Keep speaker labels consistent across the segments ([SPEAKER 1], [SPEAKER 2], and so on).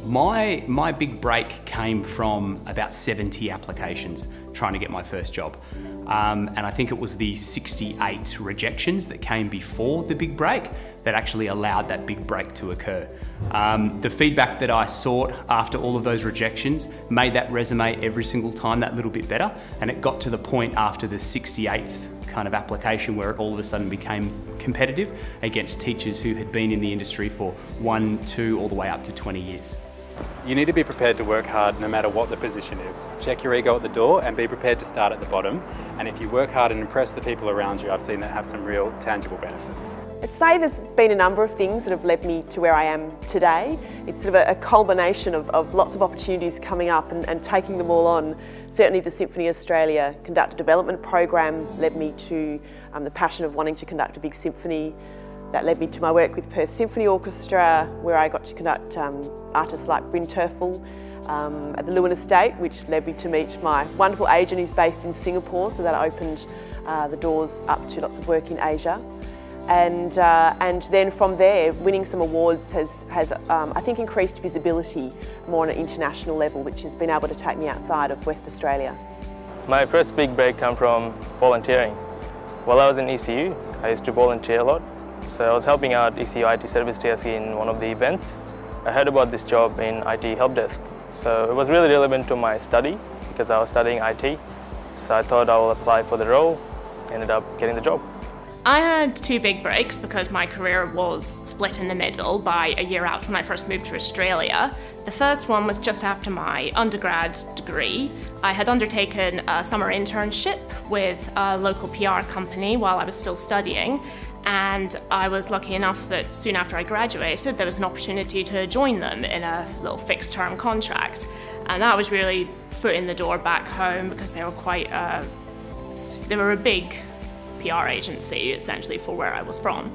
[SPEAKER 1] My big break came from about 70 applications trying to get my first job. And I think it was the 68 rejections that came before the big break that actually allowed that big break to occur. The feedback that I sought after all of those rejections made that resume every single time that little bit better, and it got to the point after the 68th kind of application where it all of a sudden became competitive against teachers who had been in the industry for 1, 2, all the way up to 20 years.
[SPEAKER 2] You need to be prepared to work hard no matter what the position is. Check your ego at the door and be prepared to start at the bottom. And if you work hard and impress the people around you, I've seen that have some real tangible benefits.
[SPEAKER 3] I'd say there's been a number of things that have led me to where I am today. It's sort of a culmination of lots of opportunities coming up and taking them all on. Certainly the Symphony Australia Conductor Development Program led me to the passion of wanting to conduct a big symphony. That led me to my work with Perth Symphony Orchestra, where I got to conduct artists like Bryn Terfel at the Lewin Estate, which led me to meet my wonderful agent who's based in Singapore, so that opened the doors up to lots of work in Asia. And then from there, winning some awards has I think increased visibility more on an international level, which has been able to take me outside of West Australia.
[SPEAKER 4] My first big break came from volunteering. While I was in ECU, I used to volunteer a lot. So I was helping out ECU IT Service Desk in one of the events. I heard about this job in IT Help Desk. So it was really relevant to my study because I was studying IT. So I thought I will apply for the role, ended up getting the job.
[SPEAKER 5] I had two big breaks because my career was split in the middle by a year out when I first moved to Australia. The first one was just after my undergrad degree. I had undertaken a summer internship with a local PR company while I was still studying, and I was lucky enough that soon after I graduated there was an opportunity to join them in a little fixed term contract, and that was really foot in the door back home because they were a big PR agency essentially for where I was from.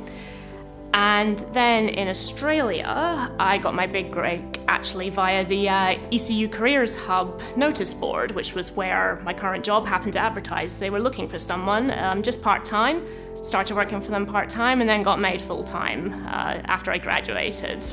[SPEAKER 5] And then in Australia, I got my big break actually via the ECU Careers Hub notice board, which was where my current job happened to advertise. They were looking for someone just part-time, started working for them part-time and then got made full-time after I graduated.